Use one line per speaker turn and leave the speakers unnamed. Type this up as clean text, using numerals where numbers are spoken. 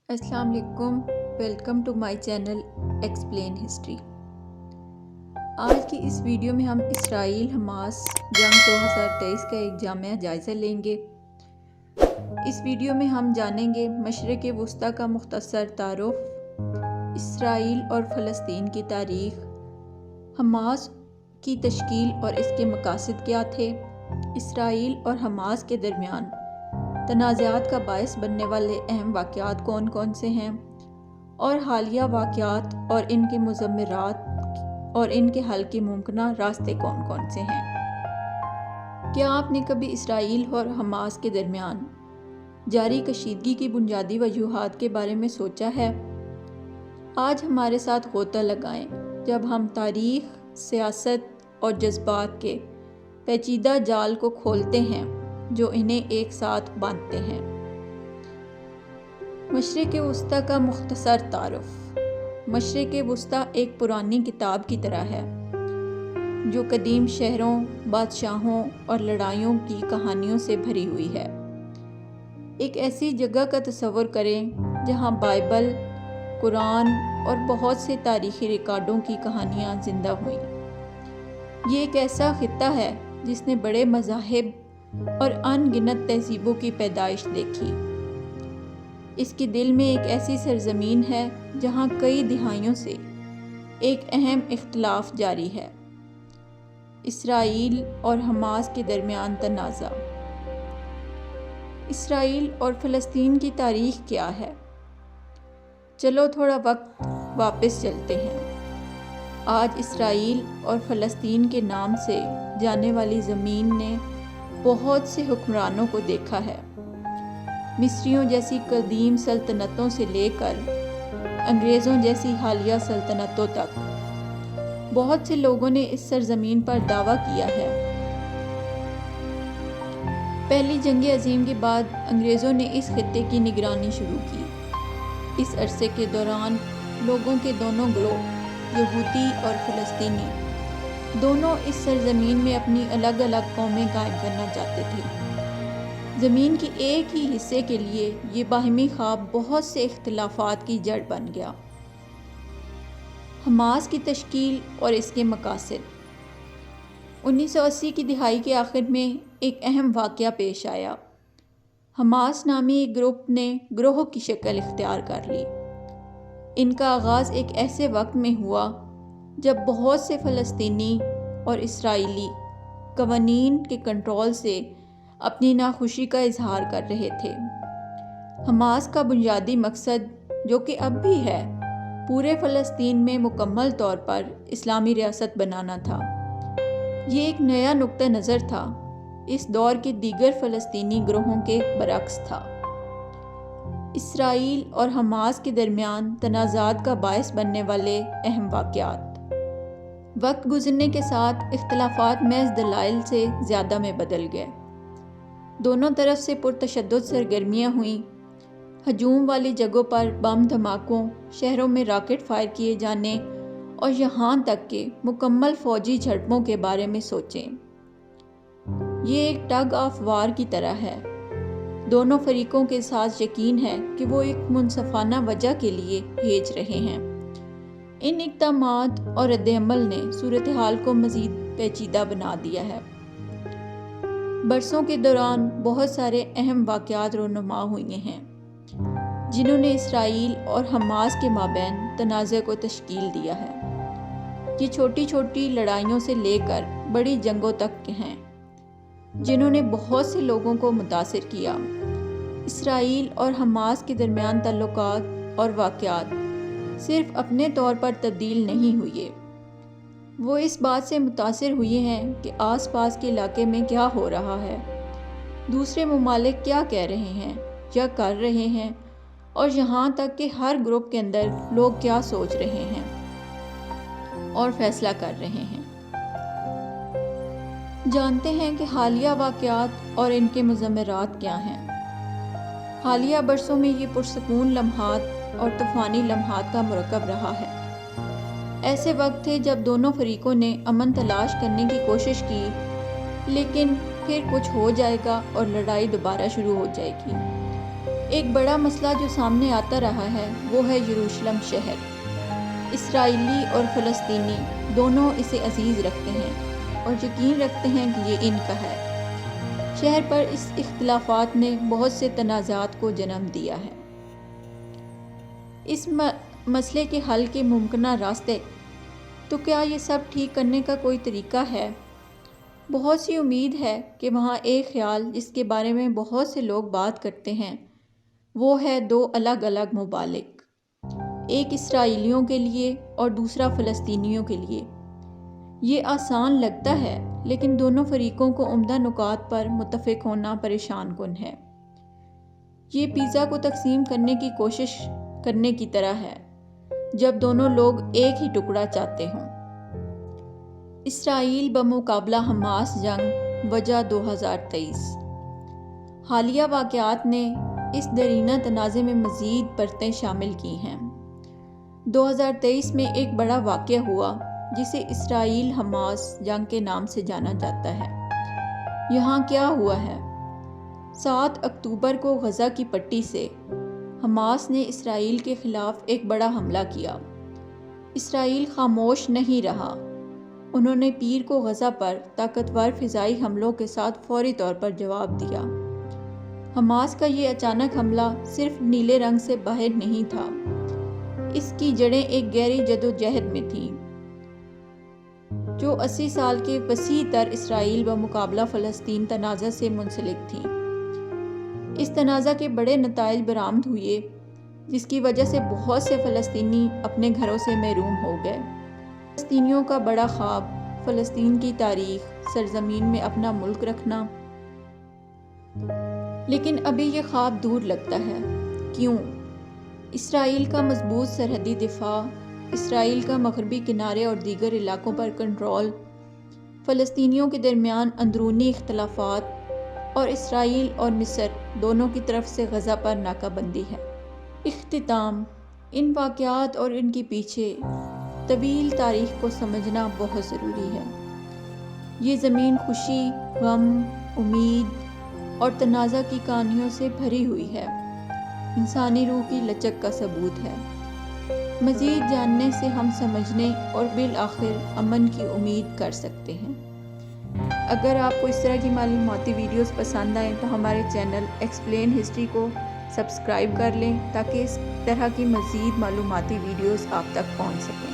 السلام علیکم، welcome to my channel explain history. آج کی اس ویڈیو میں ہم اسرائیل حماس جنگ 2023 کا ایک جامع جائزہ لیں گے۔ اس ویڈیو میں ہم جانیں گے مشرق وسطیٰ کا مختصر تعارف، اسرائیل اور فلسطین کی تاریخ، حماس کی تشکیل اور اس کے مقاصد کیا تھے، اسرائیل اور حماس کے درمیان تنازعات کا باعث بننے والے اہم واقعات کون کون سے ہیں، اور حالیہ واقعات اور ان کے مضمرات اور ان کے حل کے ممکنہ راستے کون کون سے ہیں۔ کیا آپ نے کبھی اسرائیل اور حماس کے درمیان جاری کشیدگی کی بنیادی وجوہات کے بارے میں سوچا ہے؟ آج ہمارے ساتھ غوطہ لگائیں جب ہم تاریخ، سیاست اور جذبات کے پیچیدہ جال کو کھولتے ہیں جو انہیں ایک ساتھ باندھتے ہیں۔ مشرق وسطیٰ کا مختصر تعارف۔ مشرق وسطیٰ ایک پرانی کتاب کی طرح ہے جو قدیم شہروں، بادشاہوں اور لڑائیوں کی کہانیوں سے بھری ہوئی ہے۔ ایک ایسی جگہ کا تصور کریں جہاں بائبل، قرآن اور بہت سے تاریخی ریکارڈوں کی کہانیاں زندہ ہوئیں۔ یہ ایک ایسا خطہ ہے جس نے بڑے مذاہب اور ان گنت تہذیبوں کی پیدائش دیکھی۔ اس کے دل میں ایک ایسی سرزمین ہے جہاں کئی دہائیوں سے ایک اہم اختلاف جاری ہے: اسرائیل اور حماس کے درمیان تنازع۔ اسرائیل اور فلسطین کی تاریخ کیا ہے؟ چلو تھوڑا وقت واپس چلتے ہیں۔ آج اسرائیل اور فلسطین کے نام سے جانے والی زمین نے بہت سے حکمرانوں کو دیکھا ہے، مصریوں جیسی قدیم سلطنتوں سے لے کر انگریزوں جیسی حالیہ سلطنتوں تک۔ بہت سے لوگوں نے اس سرزمین پر دعویٰ کیا ہے۔ پہلی جنگ عظیم کے بعد انگریزوں نے اس خطے کی نگرانی شروع کی۔ اس عرصے کے دوران لوگوں کے دونوں گروہ، یہودی اور فلسطینی، دونوں اس سرزمین میں اپنی الگ الگ قومیں قائم کرنا چاہتے تھے۔ زمین کے ایک ہی حصے کے لیے یہ باہمی خواب بہت سے اختلافات کی جڑ بن گیا۔ حماس کی تشکیل اور اس کے مقاصد۔ 1980 کی دہائی کے آخر میں ایک اہم واقعہ پیش آیا۔ حماس نامی ایک گروپ نے گروہ کی شکل اختیار کر لی۔ ان کا آغاز ایک ایسے وقت میں ہوا جب بہت سے فلسطینی اور اسرائیلی قوانین کے کنٹرول سے اپنی ناخوشی کا اظہار کر رہے تھے۔ حماس کا بنیادی مقصد، جو کہ اب بھی ہے، پورے فلسطین میں مکمل طور پر اسلامی ریاست بنانا تھا۔ یہ ایک نیا نقطہ نظر تھا، اس دور کے دیگر فلسطینی گروہوں کے برعکس تھا۔ اسرائیل اور حماس کے درمیان تنازعات کا باعث بننے والے اہم واقعات۔ وقت گزرنے کے ساتھ اختلافات محض دلائل سے زیادہ میں بدل گئے۔ دونوں طرف سے پرتشدد سرگرمیاں ہوئیں، ہجوم والی جگہوں پر بم دھماکوں، شہروں میں راکٹ فائر کیے جانے اور یہاں تک کہ مکمل فوجی جھڑپوں کے بارے میں سوچیں۔ یہ ایک ٹگ آف وار کی طرح ہے۔ دونوں فریقوں کے ساتھ یقین ہے کہ وہ ایک منصفانہ وجہ کے لیے بھیج رہے ہیں۔ ان اقدامات اور ردعمل نے صورتحال کو مزید پیچیدہ بنا دیا ہے۔ برسوں کے دوران بہت سارے اہم واقعات رونما ہوئے ہیں جنہوں نے اسرائیل اور حماس کے مابین تنازع کو تشکیل دیا ہے۔ یہ چھوٹی چھوٹی لڑائیوں سے لے کر بڑی جنگوں تک ہیں جنہوں نے بہت سے لوگوں کو متاثر کیا۔ اسرائیل اور حماس کے درمیان تعلقات اور واقعات صرف اپنے طور پر تبدیل نہیں ہوئے، وہ اس بات سے متاثر ہوئے ہیں کہ آس پاس کے علاقے میں کیا ہو رہا ہے، دوسرے ممالک کیا کہہ رہے ہیں یا کر رہے ہیں، اور یہاں تک کہ ہر گروپ کے اندر لوگ کیا سوچ رہے ہیں اور فیصلہ کر رہے ہیں۔ جانتے ہیں کہ حالیہ واقعات اور ان کے مضمرات کیا ہیں۔ حالیہ برسوں میں یہ پرسکون لمحات اور طوفانی لمحات کا مرکب رہا ہے۔ ایسے وقت تھے جب دونوں فریقوں نے امن تلاش کرنے کی کوشش کی، لیکن پھر کچھ ہو جائے گا اور لڑائی دوبارہ شروع ہو جائے گی۔ ایک بڑا مسئلہ جو سامنے آتا رہا ہے وہ ہے یروشلم شہر۔ اسرائیلی اور فلسطینی دونوں اسے عزیز رکھتے ہیں اور یقین رکھتے ہیں کہ یہ ان کا ہے۔ شہر پر اس اختلافات نے بہت سے تنازعات کو جنم دیا ہے۔ اس مسئلے کے حل کے ممکنہ راستے، تو کیا یہ سب ٹھیک کرنے کا کوئی طریقہ ہے؟ بہت سی امید ہے کہ وہاں ایک خیال جس کے بارے میں بہت سے لوگ بات کرتے ہیں وہ ہے دو الگ الگ ممالک، ایک اسرائیلیوں کے لیے اور دوسرا فلسطینیوں کے لیے۔ یہ آسان لگتا ہے لیکن دونوں فریقوں کو عمدہ نکات پر متفق ہونا پریشان کن ہے۔ یہ پیزا کو تقسیم کرنے کی کوشش کرنے کی طرح ہے جب دونوں لوگ ایک ہی ٹکڑا چاہتے ہوں۔ اسرائیل بمقابلہ حماس جنگ وجہ 2023۔ حالیہ واقعات نے اس درینہ تنازع میں مزید پرتیں شامل کی ہیں۔ 2023 میں ایک بڑا واقعہ ہوا جسے اسرائیل حماس جنگ کے نام سے جانا جاتا ہے۔ یہاں کیا ہوا ہے؟ 7 اکتوبر کو غزہ کی پٹی سے حماس نے اسرائیل کے خلاف ایک بڑا حملہ کیا۔ اسرائیل خاموش نہیں رہا۔ انہوں نے پیر کو غزہ پر طاقتور فضائی حملوں کے ساتھ فوری طور پر جواب دیا۔ حماس کا یہ اچانک حملہ صرف نیلے رنگ سے باہر نہیں تھا، اس کی جڑیں ایک گہری جدوجہد میں تھیں جو 80 سال کے وسیع تر اسرائیل بمقابلہ فلسطین تنازع سے منسلک تھیں۔ اس تنازع کے بڑے نتائج برآمد ہوئے جس کی وجہ سے بہت سے فلسطینی اپنے گھروں سے محروم ہو گئے۔ فلسطینیوں کا بڑا خواب، فلسطین کی تاریخ، سرزمین میں اپنا ملک رکھنا، لیکن ابھی یہ خواب دور لگتا ہے۔ کیوں؟ اسرائیل کا مضبوط سرحدی دفاع، اسرائیل کا مغربی کنارے اور دیگر علاقوں پر کنٹرول، فلسطینیوں کے درمیان اندرونی اختلافات، اور اسرائیل اور مصر دونوں کی طرف سے غزہ پر ناکہ بندی ہے۔ اختتام، ان واقعات اور ان کے پیچھے طویل تاریخ کو سمجھنا بہت ضروری ہے۔ یہ زمین خوشی، غم، امید اور تنازع کی کہانیوں سے بھری ہوئی ہے، انسانی روح کی لچک کا ثبوت ہے۔ مزید جاننے سے ہم سمجھنے اور بالآخر امن کی امید کر سکتے ہیں۔ اگر آپ کو اس طرح کی معلوماتی ویڈیوز پسند آئیں تو ہمارے چینل ایکسپلین ہسٹری کو سبسکرائب کر لیں تاکہ اس طرح کی مزید معلوماتی ویڈیوز آپ تک پہنچ سکیں۔